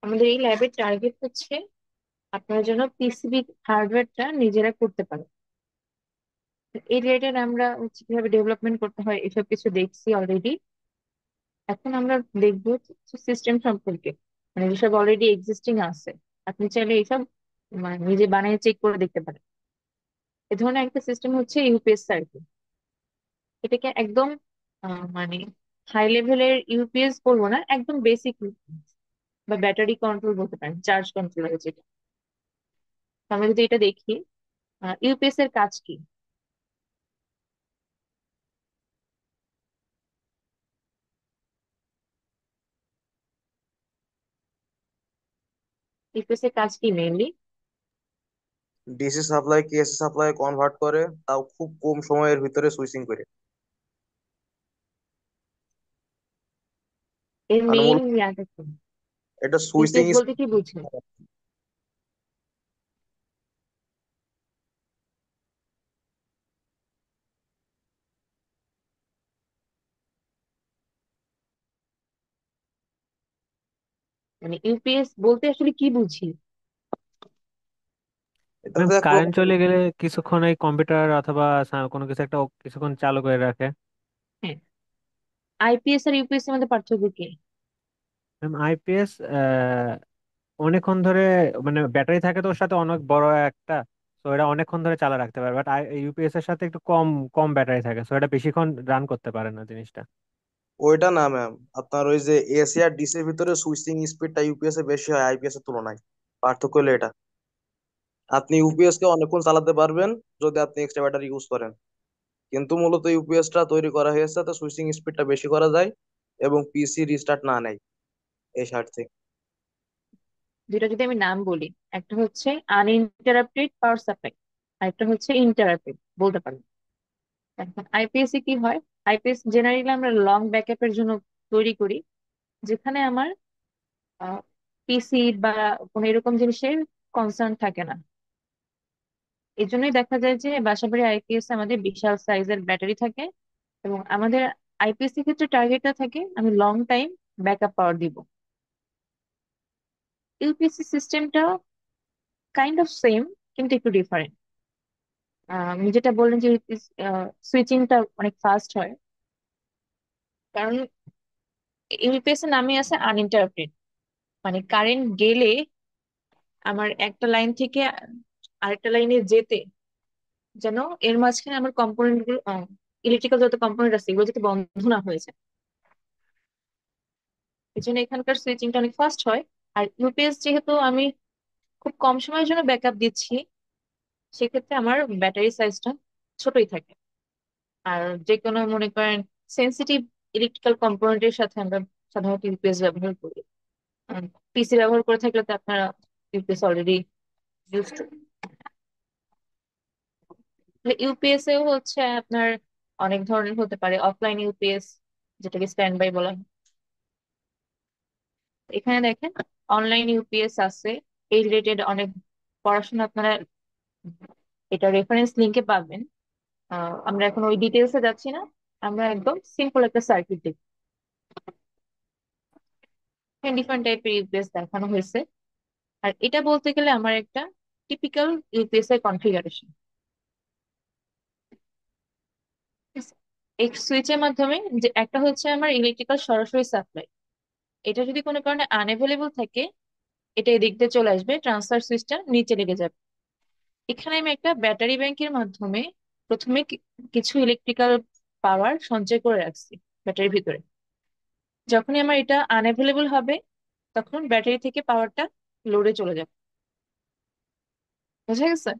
আমাদের এই ল্যাবের টার্গেট হচ্ছে আপনার জন্য পিসিবি হার্ডওয়্যারটা নিজেরা করতে পারে। এই রিলেটেড আমরা হচ্ছে কিভাবে ডেভেলপমেন্ট করতে হয় এসব কিছু দেখছি অলরেডি। এখন আমরা দেখবো সিস্টেম সম্পর্কে, মানে যেসব অলরেডি এক্সিস্টিং আছে। আপনি চাইলে এইসব মানে নিজে বানিয়ে চেক করে দেখতে পারেন। এ ধরনের একটা সিস্টেম হচ্ছে ইউপিএস সার্কিট। এটাকে একদম মানে হাই লেভেলের ইউপিএস বলবো না, একদম বেসিক বা ব্যাটারি কন্ট্রোল বলতে পারেন, চার্জ কন্ট্রোলার যেটা। তো আমরা যদি এটা দেখি, ইউপিএস এর কাজ কি? ইউপিএস এর কাজ কি মেইনলি? ডিসি সাপ্লাই কে এসি সাপ্লাই কনভার্ট করে, তাও খুব কম সময়ের ভিতরে সুইচিং করে। এর মানে মেইন মূলত ইয়াটা কি? এটা সুইচিং। ইউপিএস বলতে কি বুঝেন? মানে ইউপিএস বলতে আসলে কি বুঝি? এটাতে একটা মানে ও- কি ও- বল- ও- কি- ও- কারেন্ট চলে গেলে কিছুক্ষণ এই কম্পিউটার অথবা কোনো কিছু একটা কিছুক্ষণ চালু করে রাখে। হ্যাঁ, আইপিএস আর ইউপিএস এর মধ্যে পার্থক্য কি? আইপিএস অনেকক্ষণ ধরে, মানে ব্যাটারি থাকে তো ওর সাথে অনেক বড় একটা, তো এটা অনেকক্ষণ ধরে চালা রাখতে পারে। বাট ইউপিএস এর সাথে একটু কম কম ব্যাটারি থাকে, তো এটা বেশিক্ষণ রান করতে পারে না জিনিসটা। ওইটা না ম্যাম, আপনার ওই যে এসি আর ডিসির ভিতরে সুইচিং স্পিডটা ইউপিএস এ বেশি হয় আইপিএস এর তুলনায়। পার্থক্য হলো এটা। আপনি ইউপিএস কে অনেকক্ষণ চালাতে পারবেন যদি আপনি এক্সট্রা ব্যাটারি ইউজ করেন, কিন্তু মূলত ইউপিএস টা তৈরি করা হয়েছে তো সুইচিং স্পিডটা বেশি করা যায় এবং পিসি রিস্টার্ট না নেয় এই স্বার্থে। দুইটা যদি আমি নাম বলি, একটা হচ্ছে আনইন্টারাপ্টেড পাওয়ার সাপ্লাই, আর একটা হচ্ছে ইন্টারাপ্টেড বলতে পারি। এখন আইপিএস এ কি হয়? আইপিএস জেনারেলি আমরা লং ব্যাকআপের জন্য তৈরি করি, যেখানে আমার পিসি বা কোনো এরকম জিনিসের কনসার্ন থাকে না। এই জন্যই দেখা যায় যে বাসাবাড়ি আইপিএস আমাদের বিশাল সাইজের ব্যাটারি থাকে, এবং আমাদের আইপিএস এর ক্ষেত্রে টার্গেটটা থাকে আমি লং টাইম ব্যাকআপ পাওয়ার দিব। ইউপিএসসি সিস্টেমটা কাইন্ড অফ সেম, কিন্তু একটু ডিফারেন্ট। আপনি যেটা বললেন যে সুইচিংটা অনেক ফাস্ট হয়, কারণ ইউপিএস এর নামে আছে আনইন্টারাপ্টেড। মানে কারেন্ট গেলে আমার একটা লাইন থেকে আরেকটা লাইনে যেতে যেন এর মাঝখানে আমার কম্পোনেন্ট গুলো, ইলেকট্রিক্যাল যত কম্পোনেন্ট আছে এগুলো যাতে বন্ধ না হয়ে যায়। এই জন্য এখানকার সুইচিংটা অনেক ফাস্ট হয়। আর ইউপিএস যেহেতু আমি খুব কম সময়ের জন্য ব্যাকআপ দিচ্ছি, সেক্ষেত্রে আমার ব্যাটারি সাইজটা ছোটই থাকে। আর যে কোনো মনে করেন সেন্সিটিভ ইলেকট্রিক্যাল কম্পোনেন্টের সাথে আমরা সাধারণত ইউপিএস ব্যবহার করি। পিসি ব্যবহার করে থাকলে তো আপনারা UPS already use to. UPS এও হচ্ছে আপনার অনেক ধরনের হতে পারে। অফলাইন ইউপিএস, যেটাকে স্ট্যান্ড বাই বলা হয়। এখানে দেখেন অনলাইন ইউপিএস আছে। এই রিলেটেড অনেক পড়াশোনা আপনারা এটা রেফারেন্স লিংকে পাবেন। আমরা এখন ওই ডিটেলসে যাচ্ছি না, আমরা একদম সিম্পল একটা সার্কিট দেখি। ডিফারেন্ট টাইপের ইউপিএস দেখানো হয়েছে। আর এটা বলতে গেলে আমার একটা টিপিক্যাল ইউপিএস এর কনফিগারেশন। এই সুইচের মাধ্যমে, যে একটা হচ্ছে আমার ইলেকট্রিক্যাল সরাসরি সাপ্লাই, এটা যদি কোনো কারণে আনএভেলেবল থাকে এটা এদিক দিয়ে চলে আসবে, ট্রান্সফার সুইচটা নিচে লেগে যাবে। এখানে আমি একটা ব্যাটারি ব্যাংকের মাধ্যমে প্রথমে কিছু ইলেকট্রিক্যাল পাওয়ার সঞ্চয় করে রাখছি ব্যাটারির ভিতরে। যখনই আমার এটা আনঅ্যাভেলেবল হবে তখন ব্যাটারি থেকে পাওয়ারটা লোডে চলে যাবে। বুঝা গেছে?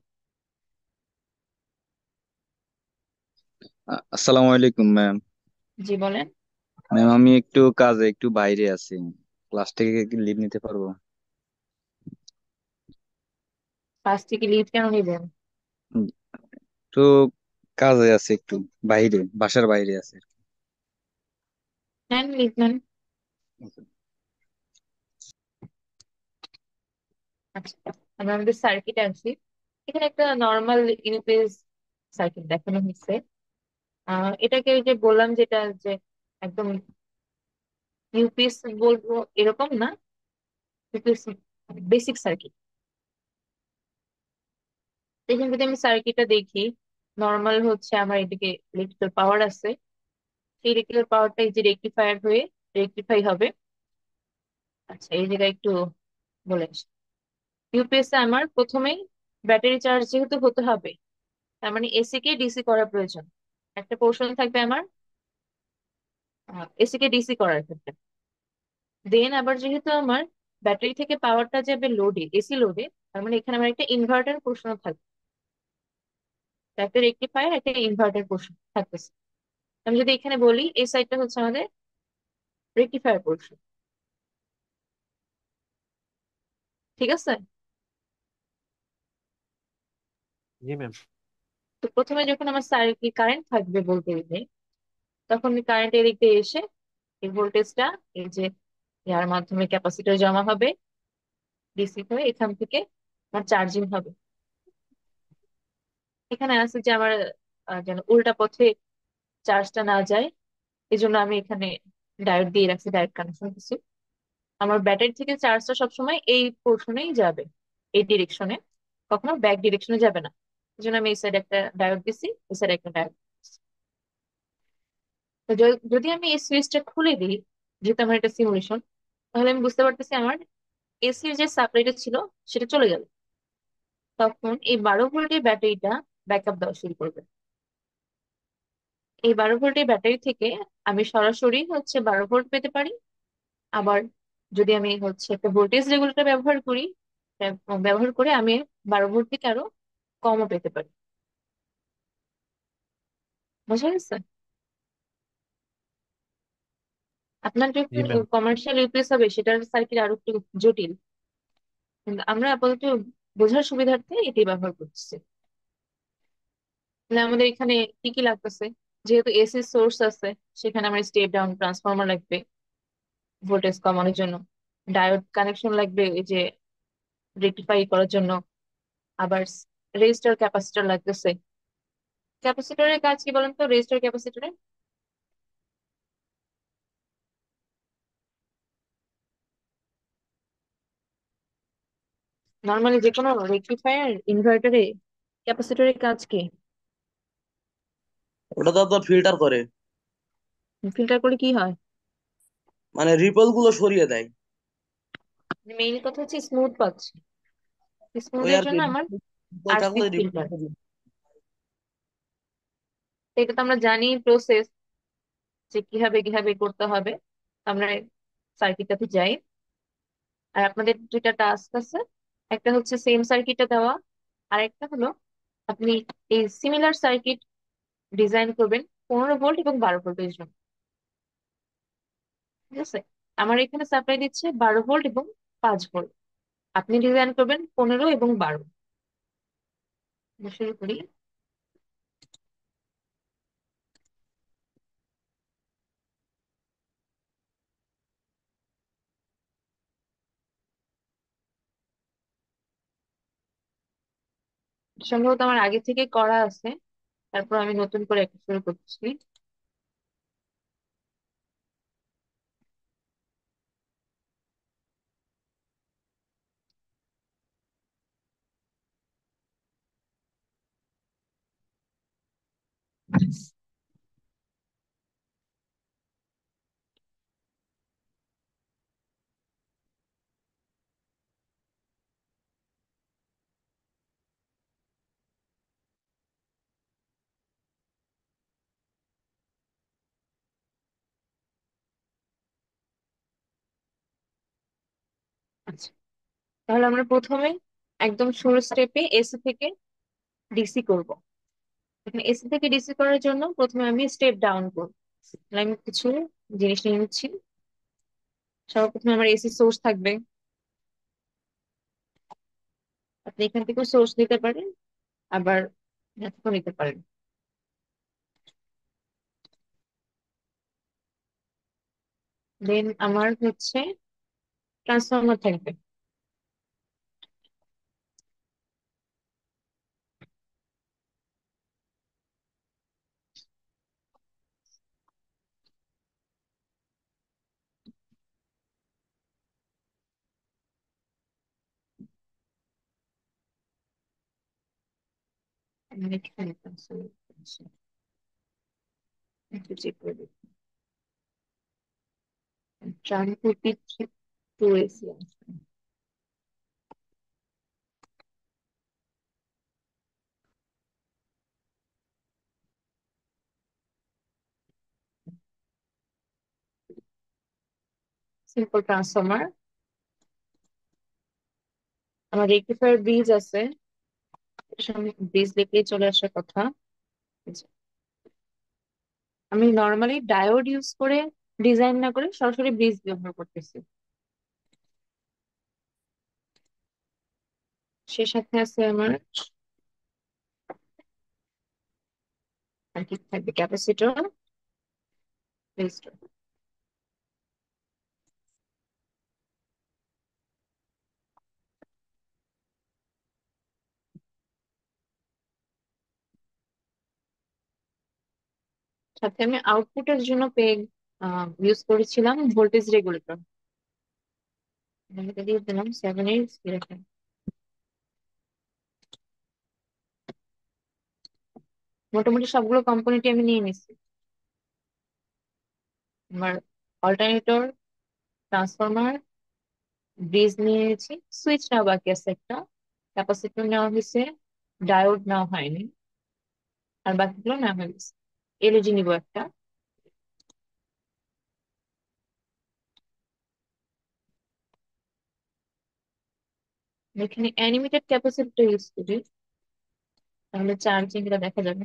আসসালামু আলাইকুম ম্যাম। জি বলেন। ম্যাম আমি একটু কাজে একটু বাইরে আছি, ক্লাস থেকে কি লিভ নিতে পারবো? কাজ থেকে লিভ কেন নিবেন? উম, একটু কাজে আছে, একটু বাইরে, বাসার বাইরে আছে। নেন, লিভ নেন। আচ্ছা, আমরা আমাদের সার্কিট আনছি। এখানে একটা নর্মাল ইউপিএস সার্কিট দেখানো হচ্ছে। এটাকে ওই যে বললাম যেটা, যে একদম ইউপিএস বলবো এরকম না, বেসিক সার্কিট। এখানে যদি আমি সার্কিটটা দেখি, নর্মাল হচ্ছে আমার এদিকে ইলেকট্রিক্যাল পাওয়ার আছে। সেই ইলেকট্রিক্যাল পাওয়ারটা এই যে রেক্টিফায়ার হয়ে রেক্টিফাই হবে। আচ্ছা, এই জায়গায় একটু বলে আসি। ইউপিএস এ আমার প্রথমেই ব্যাটারি চার্জ যেহেতু হতে হবে, তার মানে এসি কে ডিসি করা প্রয়োজন। একটা পোর্শন থাকবে আমার এসি কে ডিসি করার ক্ষেত্রে। দেন আবার যেহেতু আমার ব্যাটারি থেকে পাওয়ারটা যাবে লোডে, এসি লোডে, তার মানে এখানে আমার একটা ইনভার্টার পোর্শন থাকবে। তো একটা রেক্টিফায়ার, একটা ইনভার্টার পোর্শন থাকতেছে। আমি যদি এখানে বলি এই সাইডটা হচ্ছে আমাদের রেক্টিফায়ার পোর্শন। ঠিক আছে। জি ম্যাম। তো প্রথমে যখন আমার সার্কিট কারেন্ট থাকবে বলতে গেলে, তখন কারেন্ট এদিক দিয়ে এসে এই ভোল্টেজটা এই যে ইয়ার মাধ্যমে ক্যাপাসিটর জমা হবে, ডিসি হয়ে এখান থেকে আমার চার্জিং হবে। এখানে আছে যে আমার যেন উল্টা পথে চার্জটা না যায়, এই জন্য আমি এখানে ডায়োড দিয়ে রাখছি, ডায়োড কানেকশন দিচ্ছি। আমার ব্যাটারি থেকে চার্জটা সবসময় এই পোর্শনেই যাবে, এই ডিরেকশনে, কখনো ব্যাক ডিরেকশনে যাবে না। এই জন্য আমি এই সাইডে একটা ডায়োড দিছি, এই সাইডে একটা ডায়োড। তো যদি আমি এই সুইচটা খুলে দিই, যেহেতু আমার এটা সিমুলেশন, তাহলে আমি বুঝতে পারতেছি আমার এসির যে সাপ্লাইটা ছিল সেটা চলে গেল। তখন এই 12 ভোল্টের ব্যাটারিটা ব্যাকআপ দেওয়া শুরু করবে। এই 12 ভোল্টের ব্যাটারি থেকে আমি সরাসরি হচ্ছে 12 ভোল্ট পেতে পারি। আবার যদি আমি হচ্ছে একটা ভোল্টেজ রেগুলেটর ব্যবহার করি, ব্যবহার করে আমি 12 ভোল্ট থেকে আরো কমও পেতে পারি। বুঝা গেছে? আপনার জি যখন ম্যাম। কমার্শিয়াল ইউপিএস হবে সেটার সার্কিট আরো একটু জটিল, কিন্তু আমরা আপাতত বোঝার সুবিধার্থে এটি ব্যবহার করতেছি। তাহলে আমাদের এখানে কি কি লাগতেছে? যেহেতু এসি সোর্স আছে, সেখানে আমার স্টেপ ডাউন ট্রান্সফরমার লাগবে ভোল্টেজ কমানোর জন্য। ডায়োড কানেকশন লাগবে এই যে রেক্টিফাই করার জন্য। আবার রেজিস্টার ক্যাপাসিটর লাগতেছে। ক্যাপাসিটরের কাজ কি বলেন তো, রেজিস্টার ক্যাপাসিটরে? নর্মালি যে কোনো রেক্টিফায়ার ইনভার্টারে ক্যাপাসিটরের কাজ কি? ওটা তো আপনার ফিল্টার করে, ফিল্টার করে কি হয়? মানে রিপল গুলো সরিয়ে দেয়। মেইন কথা হচ্ছে স্মুথ পাচ্ছি, ওই স্মুথের আর কি, জন্য আমার রিপল আরসি থাকলে ফিল্টার। এটা তো আমরা জানি প্রসেস, যে কিভাবে কিভাবে করতে হবে। আমরা সার্কিটটাতে যাই, আর আপনাদের দুইটা টাস্ক আছে। একটা হচ্ছে সেম সার্কিটটা দেওয়া, আর একটা হলো আপনি এই সিমিলার সার্কিট ডিজাইন করবেন 15 ভোল্ট এবং 12 ভোল্টের জন্য। ঠিক আছে। আমার এখানে সাপ্লাই দিচ্ছে 12 ভোল্ট এবং 5 ভোল্ট। আপনি ডিজাইন করবেন 15 এবং 12। শুরু করি। সম্ভবত আমার আগে থেকে করা আছে, তারপর আমি নতুন করে একটা শুরু করছি। আচ্ছা, তাহলে আমরা প্রথমে একদম শুরু স্টেপে এসি থেকে ডিসি করব। এখানে এসি থেকে ডিসি করার জন্য প্রথমে আমি স্টেপ ডাউন করব। তাহলে আমি কিছু জিনিস নিয়ে নিচ্ছি। সর্বপ্রথমে আমার এসি সোর্স থাকবে, আপনি এখান থেকেও সোর্স নিতে পারেন, আবার এখান থেকেও নিতে পারেন। দেন আমার হচ্ছে ট্রান্সফরমার থাকবে। এখানে cancel করছি। একটু চেক করে দেখি। ট্রানকুটি টু এসি আছে। Simple transformer. আমার রেক্টিফায়ার ব্রিজ আছে, ব্রিজ দেখলেই চলে আসার কথা। আমি নর্মালি ডায়োড ইউজ করে ডিজাইন না করে সরাসরি ব্রিজ ব্যবহার করতেছি। সে সাথে আছে আমার আর কি থাকবে, ক্যাপাসিটর, রেজিস্টর। সাথে আমি আউটপুটের জন্য পেগ ইউজ করেছিলাম ভোল্টেজ রেগুলেটর। দিয়ে দিলাম 7 8 মোটামুটি সবগুলো কম্পোনেন্টই আমি নিয়ে নিচ্ছি। আমার অল্টারনেটর, ট্রান্সফরমার, ব্রিজ নিয়ে নিয়েছি, সুইচ নেওয়া বাকি আছে একটা, ক্যাপাসিটর নেওয়া হয়েছে, ডায়োড নেওয়া হয়নি, আর বাকিগুলো নেওয়া হয়ে গেছে। এলইডি নিবো একটা। এখানে অ্যানিমেটেড ক্যাপাসিটর ইউজ করি, তাহলে চার্জিংটা দেখা যাবে।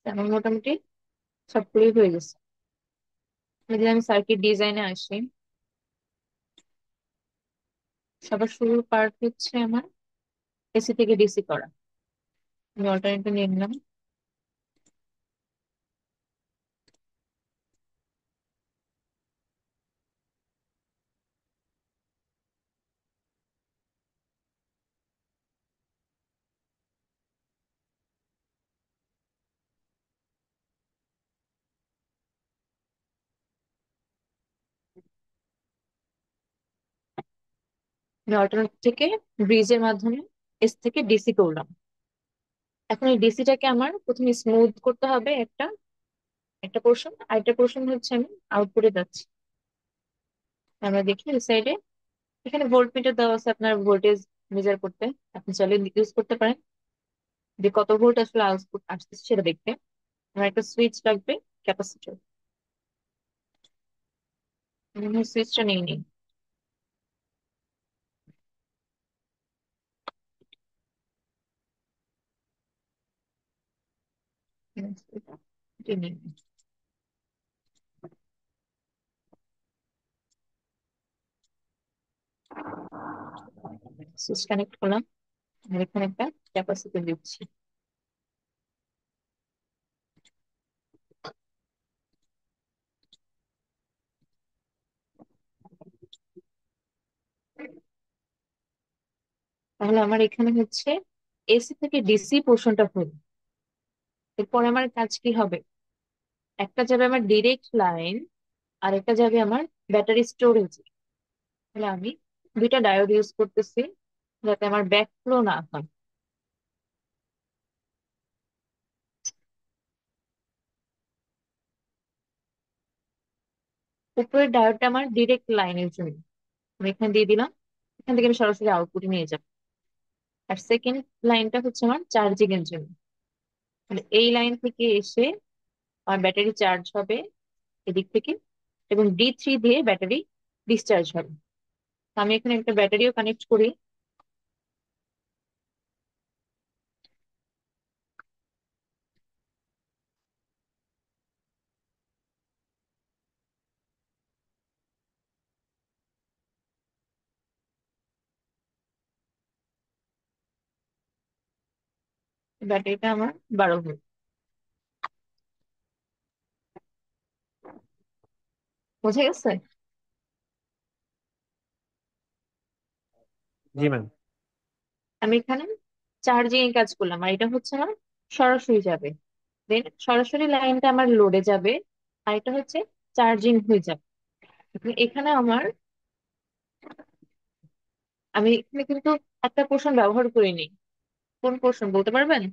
এখন মোটামুটি সবগুলোই হয়ে গেছে। যদি আমি সার্কিট ডিজাইনে আসি, সবার শুরুর পার্ট হচ্ছে আমার এসি থেকে ডিসি করা। আমি অল্টারনেটর নিয়ে নিলাম। আমি অল্টারনেটর থেকে ব্রিজের মাধ্যমে এস থেকে ডিসি করলাম। এখন এই ডিসিটাকে আমার প্রথমে স্মুথ করতে হবে একটা একটা পোর্শন, আর একটা পোর্শন হচ্ছে আমি আউটপুটে যাচ্ছি। আমরা দেখি এই সাইডে এখানে ভোল্টমিটার দেওয়া আছে আপনার ভোল্টেজ মেজার করতে। আপনি চাইলে ইউজ করতে পারেন যে কত ভোল্ট আসলে আউটপুট আসতেছে সেটা দেখতে। আমার একটা সুইচ লাগবে, ক্যাপাসিটর। সুইচটা নিয়ে নিই। এটা নিয়ে নিই। সুইচ কানেক্ট করলাম, আর এখানে একটা ক্যাপাসিটর দিচ্ছি। তাহলে আমার এখানে হচ্ছে এসি থেকে ডিসি পোর্শনটা হলো। এরপর আমার কাজ কি হবে, একটা যাবে আমার ডিরেক্ট লাইন, আর একটা যাবে আমার ব্যাটারি স্টোরেজ। তাহলে আমি দুইটা ডায়োড ইউজ করতেছি যাতে আমার ব্যাক ফ্লো না হয়। উপরের ডায়োডটা আমার ডিরেক্ট লাইনের জন্য, আমি এখানে দিয়ে দিলাম। এখান থেকে আমি সরাসরি আউটপুটে নিয়ে যাবো। আর সেকেন্ড লাইনটা হচ্ছে আমার চার্জিং এর জন্য। মানে এই লাইন থেকে এসে আমার ব্যাটারি চার্জ হবে এদিক থেকে, এবং D3 দিয়ে ব্যাটারি ডিসচার্জ হবে। তো আমি এখানে একটা ব্যাটারিও কানেক্ট করি। ব্যাটারিটা আমার 12 ভোল্ট। বোঝা গেছে? জি ম্যাম। আমি এখানে চার্জিং এর কাজ করলাম, আর এটা হচ্ছে আমার সরাসরি যাবে, দেন সরাসরি লাইনটা আমার লোডে যাবে, আর এটা হচ্ছে চার্জিং হয়ে যাবে। এখন এখানে আমি এখানে কিন্তু একটা পোর্শন ব্যবহার করিনি। কোন পোর্শন বলতে পারবেন?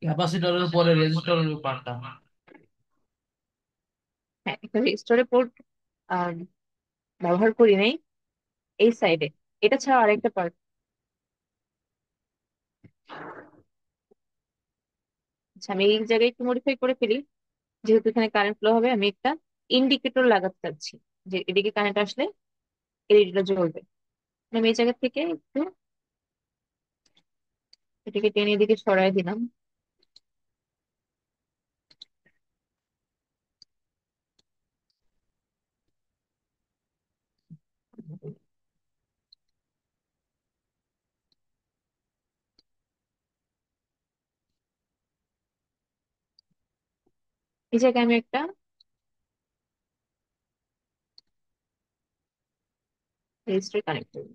ক্যাপাসিটরের পরে রেজিস্টরের পার্টটা। হ্যাঁ, একটা রেজিস্টরে পোর্ট ব্যবহার করি নাই এই সাইডে। এটা ছাড়া আরেকটা পার্ট। আচ্ছা, আমি এই জায়গায় একটু মডিফাই করে ফেলি। যেহেতু এখানে কারেন্ট ফ্লো হবে, আমি একটা ইন্ডিকেটর লাগাতে চাচ্ছি, যে এদিকে কারেন্ট আসলে এলইডিটা জ্বলবে। আমি এই জায়গা থেকে একটু এটাকে টেনে এদিকে সরাই দিলাম। এই জায়গায় আমি একটা রেজিস্টার কানেক্ট করব।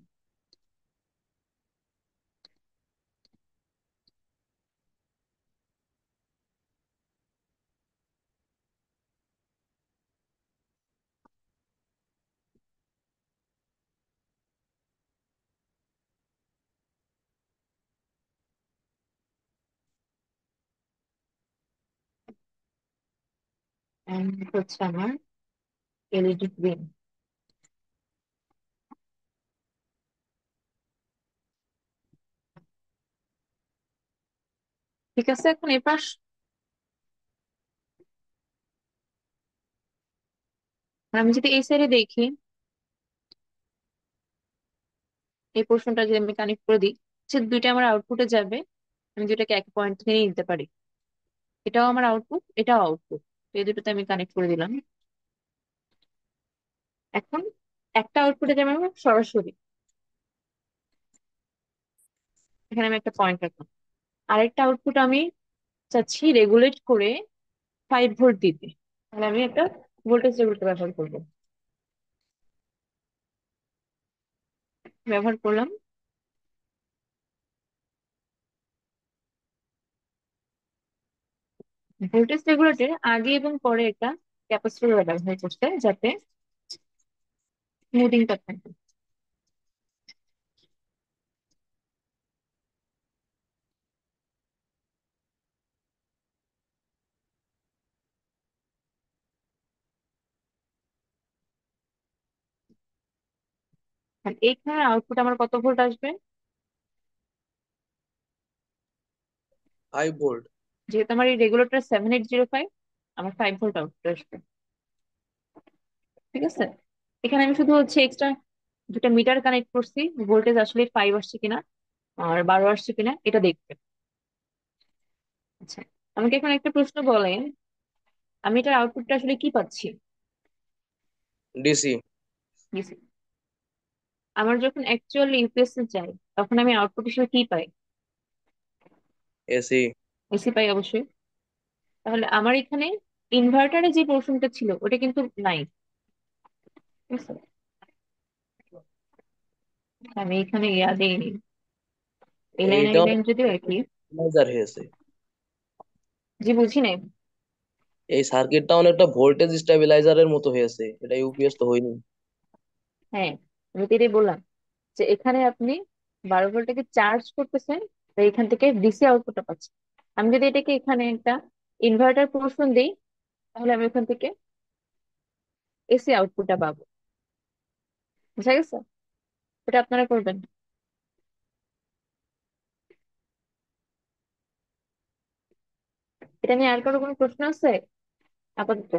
And হচ্ছে আমার এলইডি গ্রিন। ঠিক আছে, এখন এই পাশ আমি যদি এই সাইডে দেখি, এই পোর্শনটা যদি আমি কানেক্ট করে দিই, সে দুইটা আমার আউটপুটে যাবে। আমি দুটাকে এক পয়েন্ট থেকে নিতে পারি। এটাও আমার আউটপুট, এটাও আউটপুট। এই দুটোতে আমি কানেক্ট করে দিলাম। এখন একটা আউটপুটে যাবে আমার সরাসরি, এখানে আমি একটা পয়েন্ট রাখলাম। আরেকটা আউটপুট আমি চাচ্ছি রেগুলেট করে 5 ভোল্ট দিতে। তাহলে আমি একটা ভোল্টেজ রেগুলেটর ব্যবহার করবো। ব্যবহার করলাম। ভোল্টেজ রেগুলেটর আগে এবং পরে একটা ক্যাপাসিটর ব্যবহার করতে, যাতে স্মুথিংটা থাকে। আর এইখানে আউটপুট আমার কত ভোল্ট আসবে? 5 ভোল্ট। যেহেতু আমার এই রেগুলেটর 7805, আমার 5 ভোল্ট আউটপুট আসবে। ঠিক আছে, এখানে আমি শুধু হচ্ছে এক্সট্রা দুটা মিটার কানেক্ট করছি, ভোল্টেজ আসলে 5 আসছে কিনা আর 12 আসছে কিনা এটা দেখবে। আচ্ছা, আমাকে এখন একটা প্রশ্ন বলেন, আমি এটার আউটপুটটা আসলে কি পাচ্ছি? ডিসি। DC। আমার যখন অ্যাকচুয়াল ইউপিএস চাই, তখন আমি আউটপুট হিসেবে কি পাই? এসি। এসি পাই অবশ্যই। তাহলে আমার এখানে ইনভার্টারে যে পোর্শনটা ছিল ওটা কিন্তু নাই। ঠিক আছে? আমি এখানে ইয়া দিইনি, এই লাইন আর এইটা এই লাইন অনেক যদিও একই। মেজার হয়েছে। জি, বুঝি নাই। এই সার্কিটটা অনেকটা ভোল্টেজ স্টেবিলাইজারের মতো হয়েছে, এটা ইউপিএস তো হয়নি। হ্যাঁ, আমি তো এটাই বললাম, যে এখানে আপনি 12 ভোল্টটাকে চার্জ করতেছেন, তো এখান থেকে ডিসি আউটপুটটা পাচ্ছেন। আমি যদি এটাকে এখানে একটা ইনভার্টার পোর্শন দিই, তাহলে আমি এখান থেকে এসি আউটপুটটা পাবো। বুঝা গেছে? ওটা আপনারা করবেন। এটা নিয়ে আর কারো কোনো প্রশ্ন আছে আপাতত?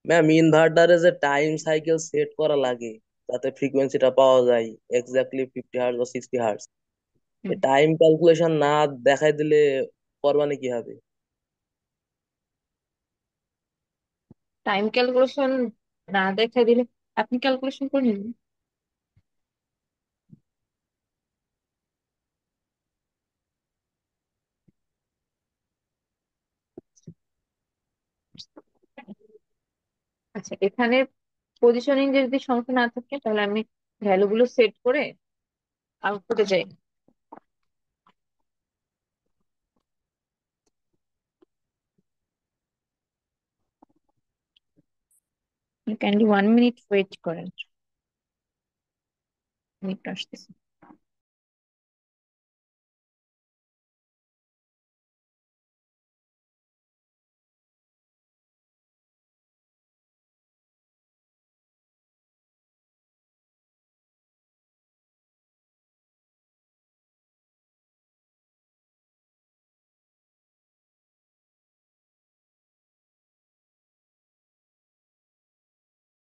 ম্যাম, ইনভার্টারে যে টাইম সাইকেল সেট করা লাগে যাতে ফ্রিকোয়েন্সিটা পাওয়া যায় এক্স্যাক্টলি 50 হার্টজ বা 60 হার্টজ, এই টাইম ক্যালকুলেশন না দেখাই দিলে করবানি কি হবে? টাইম ক্যালকুলেশন না দেখা দিলে আপনি ক্যালকুলেশন করে নিন। আচ্ছা, এখানে পজিশনিং যদি সমস্যা না থাকে তাহলে আমি ভ্যালু গুলো সেট করে আউটপুটে যাই। কাইন্ডলি 1 মিনিট ওয়েট করেন, মিনিট আসতেছে।